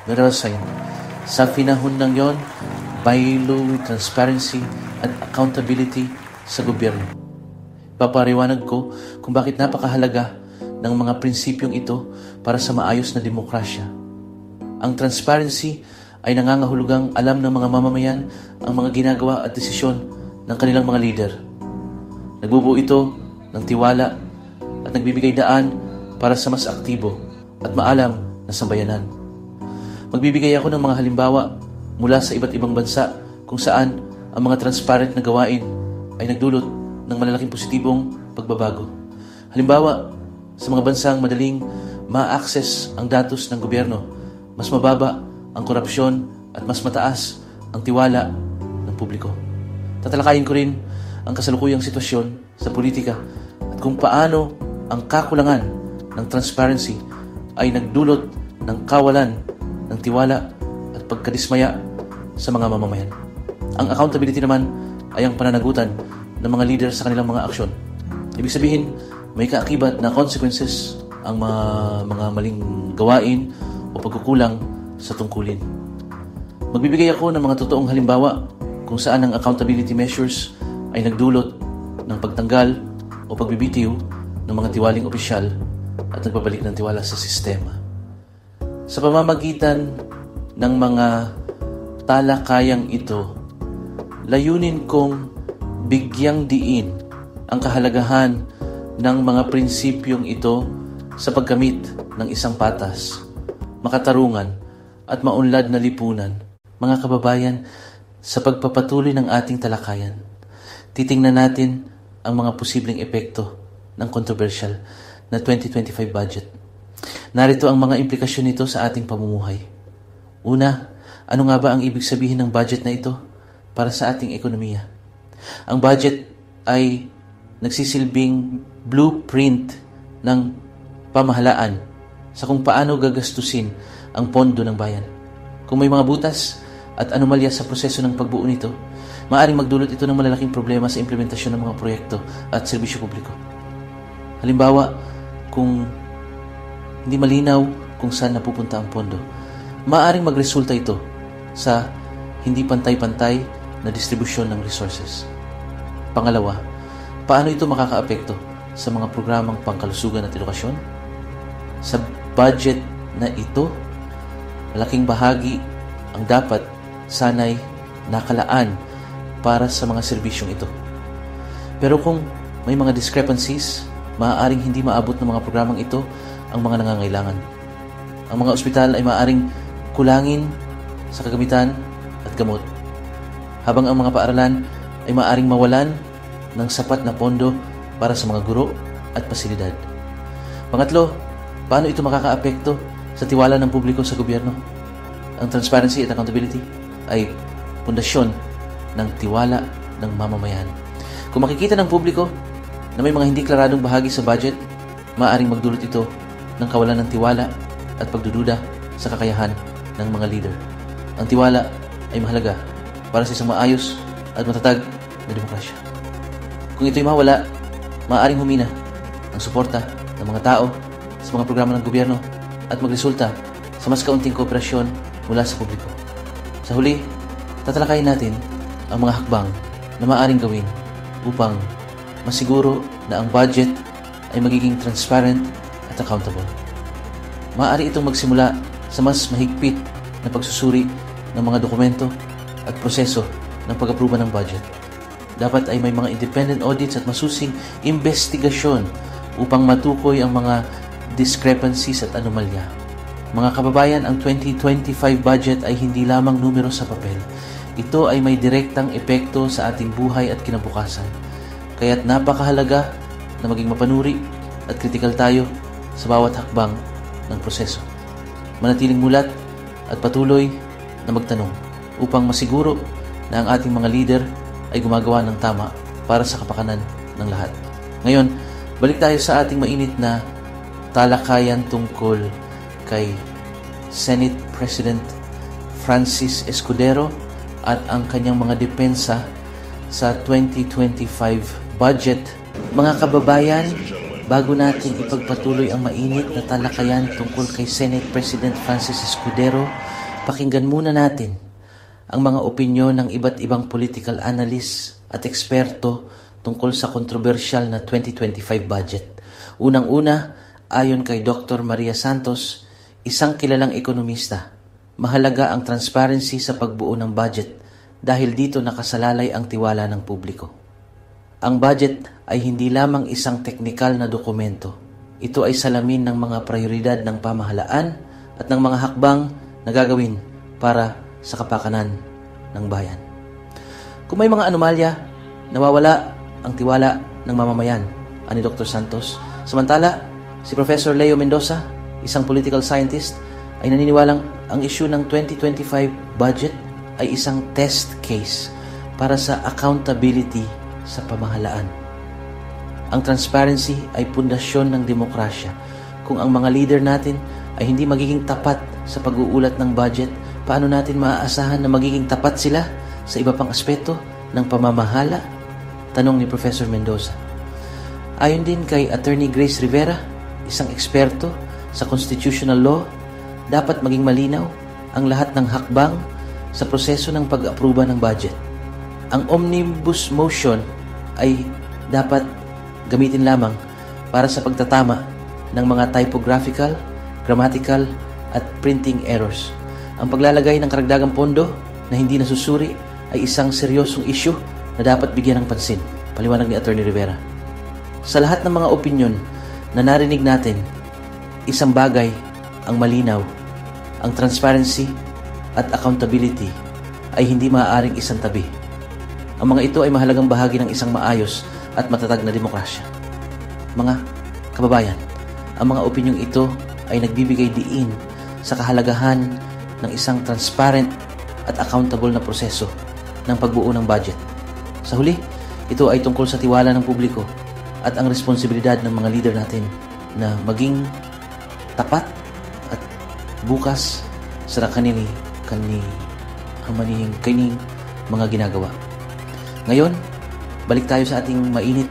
Narasain, sa pinahon ng yon, baylo, transparency, at accountability sa gobyerno. Papariwanag ko kung bakit napakahalaga ng mga prinsipyong ito para sa maayos na demokrasya. Ang transparency ay nangangahulugang alam ng mga mamamayan ang mga ginagawa at desisyon ng kanilang mga leader. Nagbubuo ito ng tiwala at nagbibigay daan para sa mas aktibo at maalam na sambayanan. Magbibigay ako ng mga halimbawa mula sa iba't ibang bansa kung saan ang mga transparent na gawain ay nagdulot ng malalaking positibong pagbabago. Halimbawa, sa mga bansang madaling ma-access ang datos ng gobyerno, mas mababa ang korupsyon at mas mataas ang tiwala ng publiko. Tatalakayin ko rin ang kasalukuyang sitwasyon sa politika at kung paano ang kakulangan ng transparency ay nagdulot ng kawalan ng tiwala at pagkadismaya sa mga mamamayan. Ang accountability naman ay ang pananagutan ng mga leader sa kanilang mga aksyon. Ibig sabihin, may kaakibat na consequences ang mga maling gawain o pagkukulang sa tungkulin. Magbibigay ako ng mga totoong halimbawa kung saan ang accountability measures ay nagdulot ng pagtanggal o pagbibitiw ng mga tiwaling opisyal at nagbabalik ng tiwala sa sistema. Sa pamamagitan ng mga talakayang ito, layunin kong bigyang diin ang kahalagahan ng mga prinsipyong ito sa paggamit ng isang patas, makatarungan at maunlad na lipunan. Mga kababayan, sa pagpapatuloy ng ating talakayan, titingnan natin ang mga posibleng epekto ng controversial na 2025 budget. Narito ang mga implikasyon nito sa ating pamumuhay. Una, ano nga ba ang ibig sabihin ng budget na ito para sa ating ekonomiya? Ang budget ay nagsisilbing blueprint ng pamahalaan sa kung paano gagastusin ang pondo ng bayan. Kung may mga butas at anomalya sa proseso ng pagbuo nito, maaaring magdulot ito ng malalaking problema sa implementasyon ng mga proyekto at serbisyo publiko. Halimbawa, kung hindi malinaw kung saan napupunta ang pondo, maaaring magresulta ito sa hindi pantay-pantay na distribusyon ng resources. Pangalawa, paano ito makakaapekto sa mga programang pangkalusugan at edukasyon? Sa budget na ito, malaking bahagi ang dapat sanay nakalaan para sa mga serbisyong ito. Pero kung may mga discrepancies, maaaring hindi maabot ng mga programang ito ang mga nangangailangan. Ang mga ospital ay maaaring kulangin sa kagamitan at gamot, habang ang mga paaralan ay maaaring mawalan ng sapat na pondo para sa mga guro at pasilidad. Pangatlo, paano ito makakaapekto sa tiwala ng publiko sa gobyerno? Ang transparency at accountability ay pundasyon ng tiwala ng mamamayan. Kung makikita ng publiko na may mga hindi klaradong bahagi sa budget, maaaring magdulot ito ng kawalan ng tiwala at pagdududa sa kakayahan ng mga leader. Ang tiwala ay mahalaga para sa isang maayos at matatag na demokrasya. Kung ito'y mawala, maaaring humina ang suporta ng mga tao sa mga programa ng gobyerno at magresulta sa mas kaunting kooperasyon mula sa publiko. Sa huli, tatalakayin natin ang mga hakbang na maaaring gawin upang masiguro na ang budget ay magiging transparent at accountable. Maaari itong magsimula sa mas mahigpit na pagsusuri ng mga dokumento at proseso ng pag-aproba ng budget. Dapat ay may mga independent audits at masusing investigasyon upang matukoy ang mga discrepancies at anomalya. Mga kababayan, ang 2025 budget ay hindi lamang numero sa papel. Ito ay may direktang epekto sa ating buhay at kinabukasan. Kaya't napakahalaga na maging mapanuri at kritikal tayo sa bawat hakbang ng proseso. Manatiling mulat at patuloy na magtanong upang masiguro na ang ating mga leader ay gumagawa ng tama para sa kapakanan ng lahat. Ngayon, balik tayo sa ating mainit na talakayan tungkol kay Senate President Francis Escudero at ang kanyang mga depensa sa 2025 budget. Mga kababayan, bago natin ipagpatuloy ang mainit na talakayan tungkol kay Senate President Francis Escudero, Pakinggan muna natin ang mga opinyon ng iba't ibang political analysts at eksperto tungkol sa kontrobersyal na 2025 budget. Unang-una, ayon kay Dr. Maria Santos, isang kilalang ekonomista, mahalaga ang transparency sa pagbuo ng budget dahil dito nakasalalay ang tiwala ng publiko. Ang budget ay hindi lamang isang teknikal na dokumento. Ito ay salamin ng mga prioridad ng pamahalaan at ng mga hakbang na gagawin para sa kapakanan ng bayan. Kung may mga anomalya, nawawala ang tiwala ng mamamayan, ani Dr. Santos. Samantala, si Professor Leo Mendoza, isang political scientist, ay naniniwalang ang issue ng 2025 budget ay isang test case para sa accountability sa pamahalaan. Ang transparency ay pundasyon ng demokrasya. Kung ang mga leader natin ay hindi magiging tapat sa pag-uulat ng budget, paano natin maaasahan na magiging tapat sila sa iba pang aspeto ng pamamahala? Tanong ni Professor Mendoza. Ayon din kay Attorney Grace Rivera, isang eksperto sa constitutional law, dapat maging malinaw ang lahat ng hakbang sa proseso ng pag-aproba ng budget. Ang omnibus motion ay dapat gamitin lamang para sa pagtatama ng mga typographical, grammatical, at printing errors. Ang paglalagay ng karagdagang pondo na hindi nasusuri ay isang seryosong issue na dapat bigyan ng pansin, paliwanag ni Attorney Rivera. Sa lahat ng mga opinyon na narinig natin, isang bagay ang malinaw: ang transparency at accountability ay hindi maaaring isang tabi. Ang mga ito ay mahalagang bahagi ng isang maayos at matatag na demokrasya. Mga kababayan, ang mga opinyong ito ay nagbibigay diin sa kahalagahan ng isang transparent at accountable na proseso ng pagbuo ng budget. Sa huli, ito ay tungkol sa tiwala ng publiko at ang responsibilidad ng mga leader natin na maging tapat at bukas sa kaning mga ginagawa. Ngayon, balik tayo sa ating mainit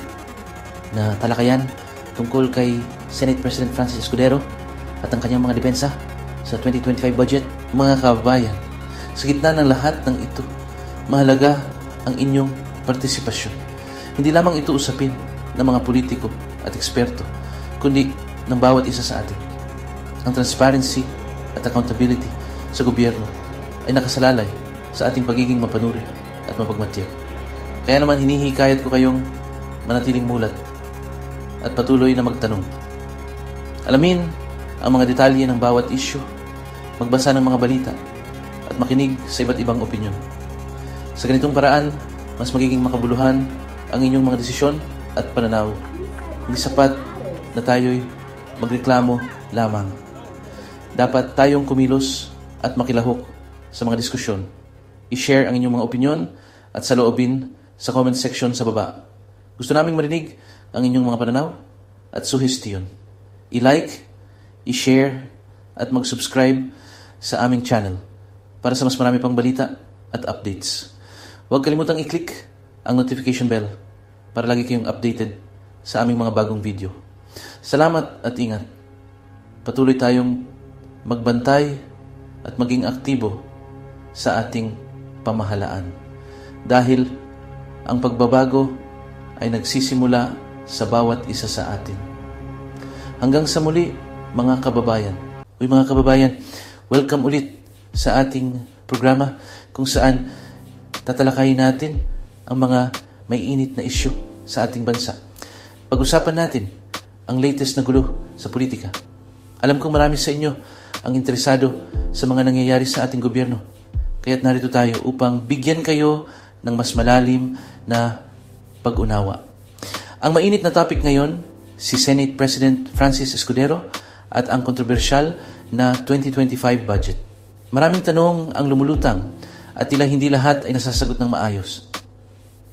na talakayan tungkol kay Senate President Francis Escudero at ang kanyang mga depensa sa 2025 budget. Mga kababayan, sa gitna ng lahat ng ito, mahalaga ang inyong partisipasyon. Hindi lamang ito usapin ng mga politiko at eksperto, kundi ng bawat isa sa atin. Ang transparency at accountability sa gobyerno ay nakasalalay sa ating pagiging mapanuri at mapagmatyag. Kaya naman hinihikayat ko kayong manatiling mulat at patuloy na magtanong. Alamin ang mga detalye ng bawat issue, magbasa ng mga balita, at makinig sa iba't ibang opinyon. Sa ganitong paraan, mas magiging makabuluhan ang inyong mga desisyon at pananaw. Hindi sapat na tayo'y magreklamo lamang. Dapat tayong kumilos at makilahok sa mga diskusyon. I-share ang inyong mga opinyon at saloobin sa comment section sa baba. Gusto naming marinig ang inyong mga pananaw at suhestiyon. I-like, i-share, at mag-subscribe sa aming channel para sa mas marami pang balita at updates. Huwag kalimutang i-click ang notification bell para lagi kayong updated sa aming mga bagong video. Salamat at ingat. Patuloy tayong magbantay at maging aktibo sa ating pamahalaan. Dahil ang pagbabago ay nagsisimula sa bawat isa sa atin. Hanggang sa muli, mga kababayan. Mga kababayan, welcome ulit sa ating programa kung saan tatalakayin natin ang mga may init na issue sa ating bansa. Pag-usapan natin ang latest na gulo sa politika. Alam kong marami sa inyo ang interesado sa mga nangyayari sa ating gobyerno. Kaya't narito tayo upang bigyan kayo ng mas malalim na pag-unawa. Ang mainit na topic ngayon, si Senate President Francis Escudero at ang kontrobersyal na 2025 budget. Maraming tanong ang lumulutang at tila hindi lahat ay nasasagot ng maayos.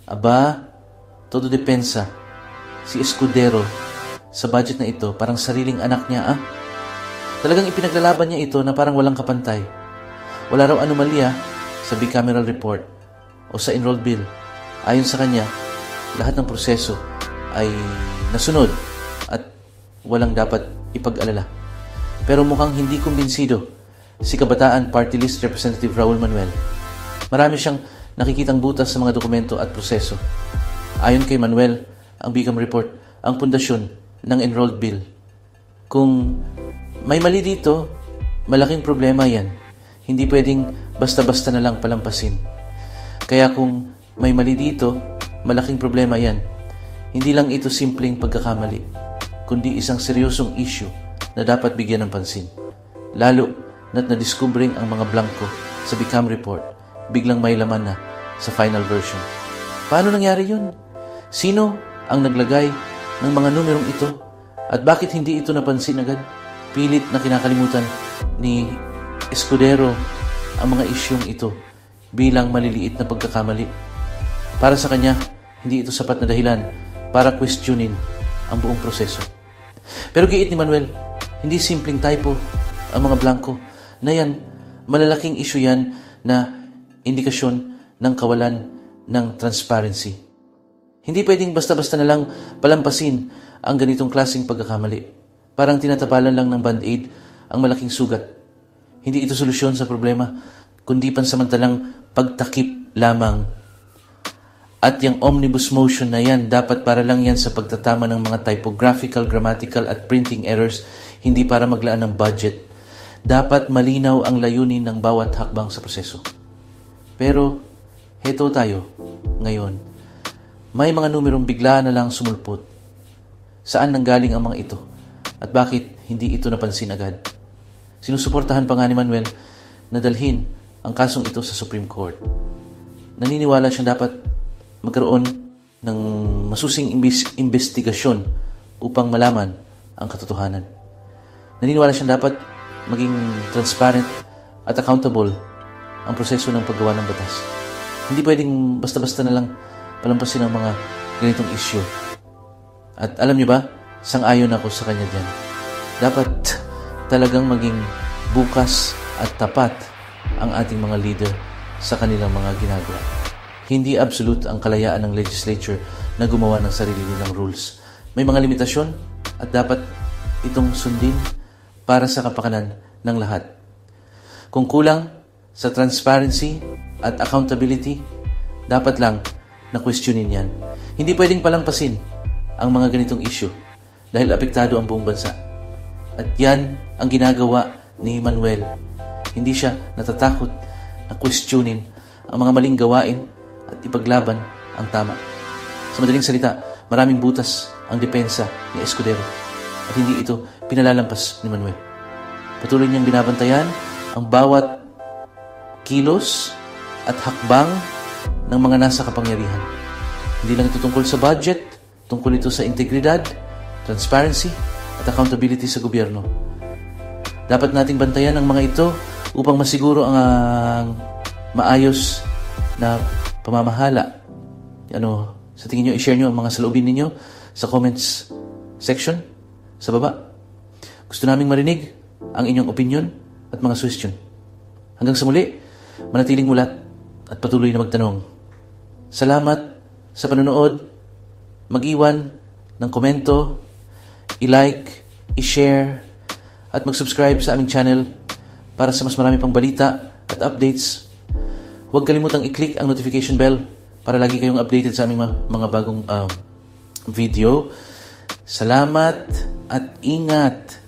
Aba, todo depensa. Si Escudero sa budget na ito, parang sariling anak niya Talagang ipinaglalaban niya ito na parang walang kapantay. Wala raw anomalya sa bicameral report o sa enrolled bill. Ayon sa kanya, lahat ng proseso ay nasunod at walang dapat ipag-alala. Pero mukhang hindi kumbinsido si Kabataan Party List Representative Raul Manuel. Marami siyang nakikitang butas sa mga dokumento at proseso. Ayon kay Manuel, ang BICAM report ang pundasyon ng enrolled bill. Kung may mali dito, malaking problema yan. Hindi pwedeng basta-basta na lang palampasin. Kaya kung may mali dito, malaking problema yan. Hindi lang ito simpleng pagkakamali, kundi isang seryosong issue na dapat bigyan ng pansin. Lalo na't nadiskubreng ang mga blanco sa BICAM report, biglang may laman na sa final version. Paano nangyari yun? Sino ang naglagay ng mga numerong ito at bakit hindi ito napansin agad? Pilit na kinakalimutan ni Escudero ang mga isyong ito bilang maliliit na pagkakamali. Para sa kanya, hindi ito sapat na dahilan para questionin ang buong proseso. Pero giit ni Manuel, hindi simpleng typo ang mga blanco na yan. Malalaking issue yan na indikasyon ng kawalan ng transparency. Hindi pwedeng basta-basta na lang palampasin ang ganitong klaseng pagkakamali. Parang tinatapalan lang ng band-aid ang malaking sugat. Hindi ito solusyon sa problema, kundi pansamantalang pagtakip lamang. At yung omnibus motion na yan, dapat para lang yan sa pagtatama ng mga typographical, grammatical at printing errors, hindi para maglaan ng budget. Dapat malinaw ang layunin ng bawat hakbang sa proseso. Pero, heto tayo ngayon. May mga numerong bigla na lang sumulpot. Saan nanggaling ang mga ito? At bakit hindi ito napansin agad? Sinusuportahan pa nga ni Manuel na dalhin ang kasong ito sa Supreme Court. Naniniwala siyang dapat magkaroon ng masusing investigasyon upang malaman ang katotohanan. Naniniwala siyang dapat maging transparent at accountable ang proseso ng paggawa ng batas. Hindi pwedeng basta-basta na lang palampasin ang mga ganitong issue. At alam niyo ba, sang-ayon ako sa kanya dyan. Dapat talagang maging bukas at tapat ang ating mga leader sa kanilang mga ginagawa. Hindi absolute ang kalayaan ng legislature na gumawa ng sarili nilang rules. May mga limitasyon at dapat itong sundin para sa kapakanan ng lahat. Kung kulang sa transparency at accountability, dapat lang na questionin yan. Hindi pwedeng palampasin ang mga ganitong issue dahil apektado ang buong bansa. At yan ang ginagawa ni Manuel. Hindi siya natatakot na questionin ang mga maling gawain at ipaglaban ang tama. Sa madaling salita, maraming butas ang depensa ni Escudero at hindi ito pinalalampas ni Manuel. Patuloy niyang binabantayan ang bawat kilos at hakbang ng mga nasa kapangyarihan. Hindi lang ito tungkol sa budget, tungkol ito sa integridad, transparency, at accountability sa gobyerno. Dapat nating bantayan ang mga ito upang masiguro ang maayos na pamamahala. Sa tingin nyo, i-share nyo ang mga saloobin ninyo sa comments section sa baba. Gusto naming marinig ang inyong opinion at mga suggestion. Hanggang sa muli, manatiling mulat at patuloy na magtanong. Salamat sa panonood. Mag-iwan ng komento, i-like, i-share, at mag-subscribe sa aming channel para sa mas marami pang balita at updates. Huwag kalimutang i-click ang notification bell para lagi kayong updated sa aming mga bagong video. Salamat at ingat!